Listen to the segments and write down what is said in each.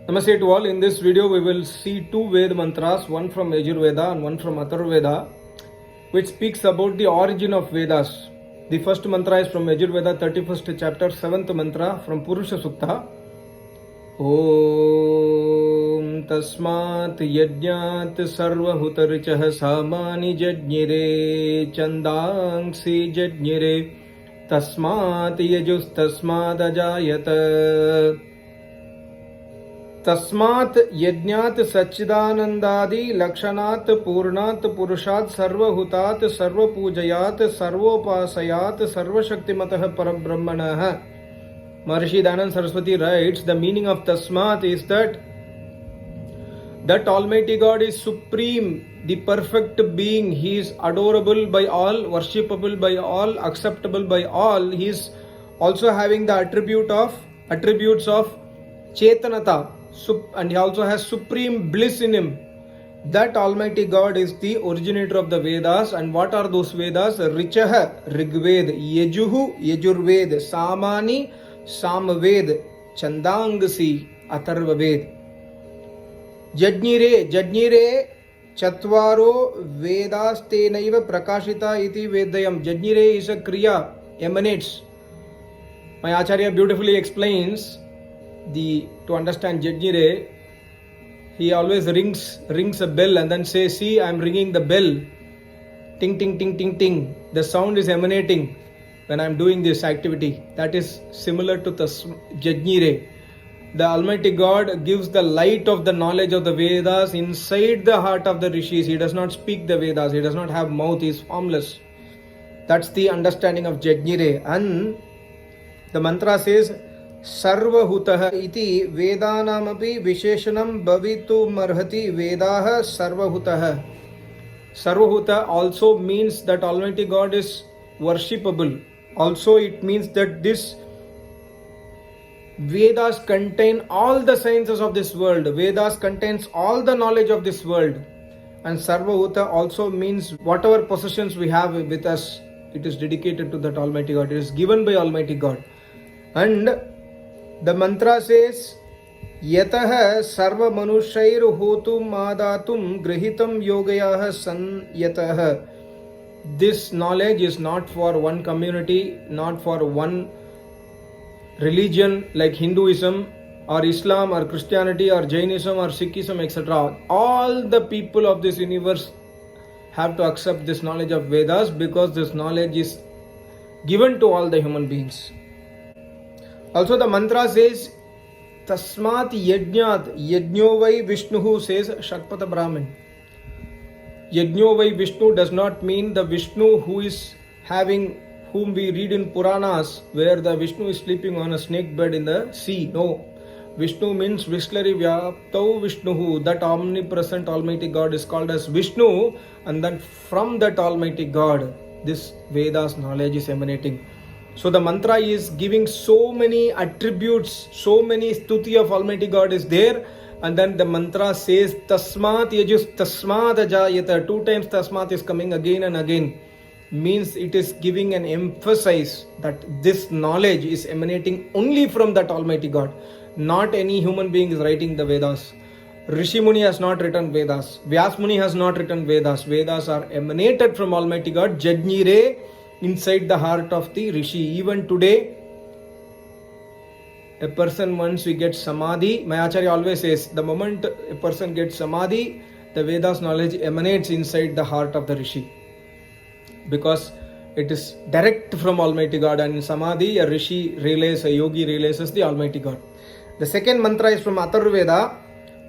Namaste to all. In this video, we will see two Veda mantras, one from Veda and one from Veda, which speaks about the origin of Vedas. The first mantra is from Veda, 31st chapter, 7th mantra from Purusha Sukta. Om Tasmat Yajnat Sarvahutarichah Samani Jajnire Chandangsi Jajnire Tasmat Yajus Tasmat Ajayata तस्मात् यज्ञात् सच्चिदानंदादि लक्षणात् पूर्णात् पुरुषात् सर्वहुतात् सर्वपूजयात् सर्वोपासयात् सर्वशक्तिमतः परब्रह्मणः. Maharishi Dayananda Saraswati writes, the meaning of tasmat is that Almighty God is supreme, the perfect being. He is adorable by all, worshipable by all, acceptable by all. He is also having the attributes of Chetanata, and he also has supreme bliss in him. That Almighty God is the originator of the Vedas. And what are those Vedas? Richaha, Rigved, Yajuhu, Yajurved, Samani, Samved, Chandangsi, Atharvaved. Jajnire, Chatvaro, Vedastenaiva Prakashita iti Vedayam. Jajnire is a Kriya, emanates. My Acharya beautifully explains to understand Jajnire. He always rings a bell and then says, see, I am ringing the bell. Ting, ting, ting, ting, ting. The sound is emanating when I am doing this activity. That is similar to the Jajnire. The Almighty God gives the light of the knowledge of the Vedas inside the heart of the rishis. He does not speak the Vedas. He does not have mouth. He is formless. That's the understanding of Jajnire. And the mantra says, Sarvahutah iti Vedanamapi Visheshanam Bhavitum Marhati Vedaha Sarvahutah. Sarvahuta also means that Almighty God is worshipable. Also it means that this Vedas contain all the sciences of this world. Vedas contains all the knowledge of this world. And Sarvahuta also means whatever possessions we have with us, it is dedicated to that Almighty God. It is given by Almighty God. And the mantra says, Yataha sarva manushair hotum adatum grihitam yogayaha sanyataha. This knowledge is not for one community, not for one religion like Hinduism or Islam or Christianity or Jainism or Sikhism, etc. All the people of this universe have to accept this knowledge of Vedas because this knowledge is given to all the human beings. Also the mantra says, Tasmat Yajnat, Yajno Vai Vishnuhu says Shakpata Brahmin. Yajno Vai Vishnu does not mean the Vishnu whom we read in Puranas, where the Vishnu is sleeping on a snake bed in the sea. No. Vishnu means Vishlari Vyaptau Vishnuhu. That omnipresent Almighty God is called as Vishnu, and then from that Almighty God, this Vedas knowledge is emanating. So the mantra is giving so many attributes, so many stuti of Almighty God is there. And then the mantra says, Tasmat Yajus Tasmat Ajayata. 2 times Tasmat is coming again and again. Means it is giving an emphasis that this knowledge is emanating only from that Almighty God. Not any human being is writing the Vedas. Rishi Muni has not written Vedas. Vyas Muni has not written Vedas. Vedas are emanated from Almighty God. Jajnire, inside the heart of the Rishi. Even today, a person, once we get Samadhi, my Acharya always says, the moment a person gets Samadhi, the Vedas knowledge emanates inside the heart of the Rishi. Because it is direct from Almighty God, and in Samadhi, a Rishi relays, a yogi realizes the Almighty God. The second mantra is from Veda.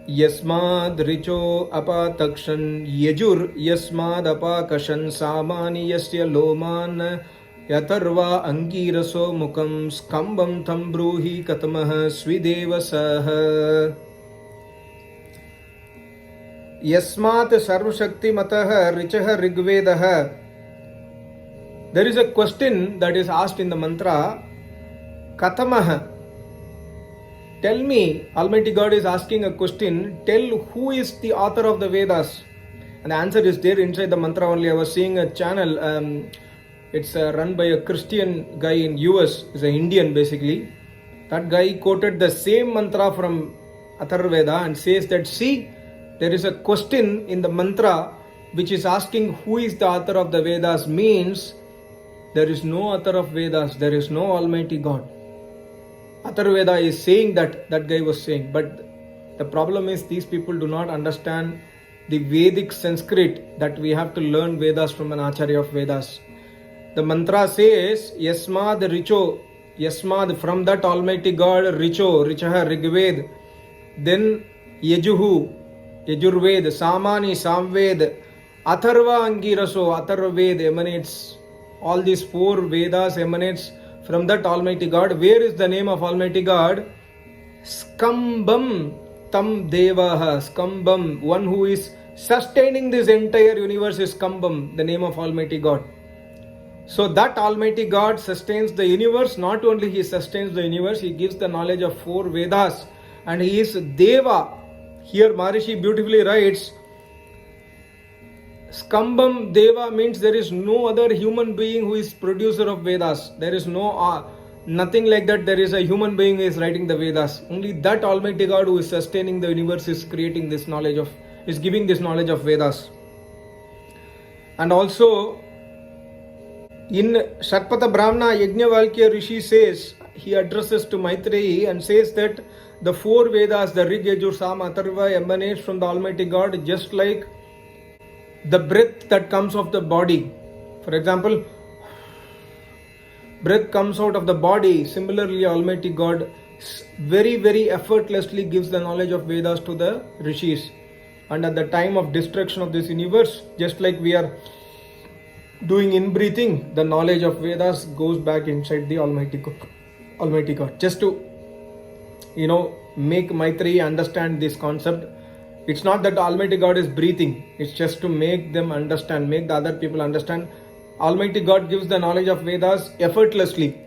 Yasmad richo apatakshan yajur yasmad apakashan samani yasya loman yatarva angiraso mukam skambam tambruhi katamah svidevasah. Yasmat sarvashakti matah richaha rigvedah. There is a question that is asked in the mantra, Katamah. Tell me, Almighty God is asking a question, tell who is the author of the Vedas? And the answer is there inside the mantra only. I was seeing a channel, it's run by a Christian guy in US, he's an Indian basically. That guy quoted the same mantra from Atharvaveda and says that, see, there is a question in the mantra which is asking who is the author of the Vedas, means there is no author of Vedas, there is no Almighty God. Atharvaveda is saying that guy was saying, but the problem is these people do not understand the Vedic Sanskrit, that we have to learn Vedas from an Acharya of Vedas. The mantra says, Yasmad Richo, Yasmad, from that Almighty God, Richo, Richaha, Rigved, then Yajuhu, Yajurved, Samani, Samved, Atharva Angiraso, Atharvaved emanates, all these 4 Vedas emanates from that Almighty God. Where is the name of Almighty God? Skambam Tam Devaha, Skambam, one who is sustaining this entire universe is Skambam, the name of Almighty God. So that Almighty God sustains the universe. Not only He sustains the universe, He gives the knowledge of 4 Vedas, and He is Deva. Here Maharishi beautifully writes, Skambam Deva means there is no other human being who is producer of Vedas. There is no nothing like that. There is a human being who is writing the Vedas. Only that Almighty God who is sustaining the universe is creating this knowledge of, is giving this knowledge of Vedas. And also in Shatpatha Brahmana, Yajnavalkya Rishi says, he addresses to Maitreyi and says that the 4 Vedas, the Rig, Yajur, Sam, Atharva, emanates from the Almighty God, just like the breath that comes off the body. For example, breath comes out of the body. Similarly, Almighty God very, very effortlessly gives the knowledge of Vedas to the Rishis. And at the time of destruction of this universe, just like we are doing in breathing, the knowledge of Vedas goes back inside the Almighty God. Just to, make Maitreyi understand this concept. It's not that Almighty God is breathing. It's just to make them understand, make the other people understand. Almighty God gives the knowledge of Vedas effortlessly.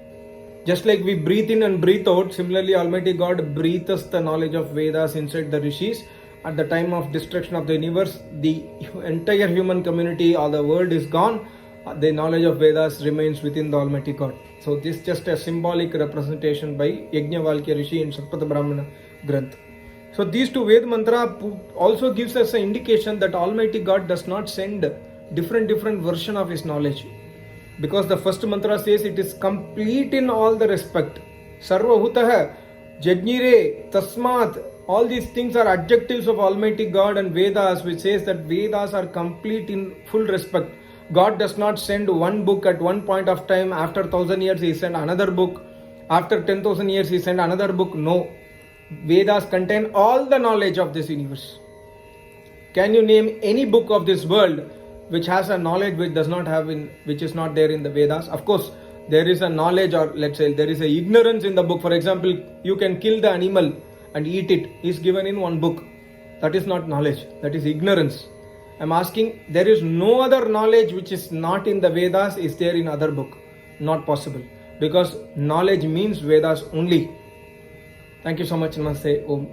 Just like we breathe in and breathe out, similarly Almighty God breathes the knowledge of Vedas inside the Rishis. At the time of destruction of the universe, the entire human community or the world is gone. The knowledge of Vedas remains within the Almighty God. So this is just a symbolic representation by Yajnavalkya Rishi in Shatpatha Brahmana Granth. So these 2 Ved mantra also gives us an indication that Almighty God does not send different version of His knowledge. Because the first mantra says it is complete in all the respect. Sarva Hutaha, Jajnire, Tasmat, all these things are adjectives of Almighty God and Vedas, which says that Vedas are complete in full respect. God does not send one book at one point of time. After 1000 years He sent another book. After 10,000 years He sent another book. No. Vedas contain all the knowledge of this universe. Can you name any book of this world which has a knowledge which does not have which is not there in the Vedas? Of course, there is a knowledge, or let's say there is a ignorance in the book. For example, you can kill the animal and eat it. Is given in one book. That is not knowledge. That is ignorance. I'm asking, there is no other knowledge which is not in the Vedas is there in other book. Not possible. Because knowledge means Vedas only. Thank you so much. Namaste. Om.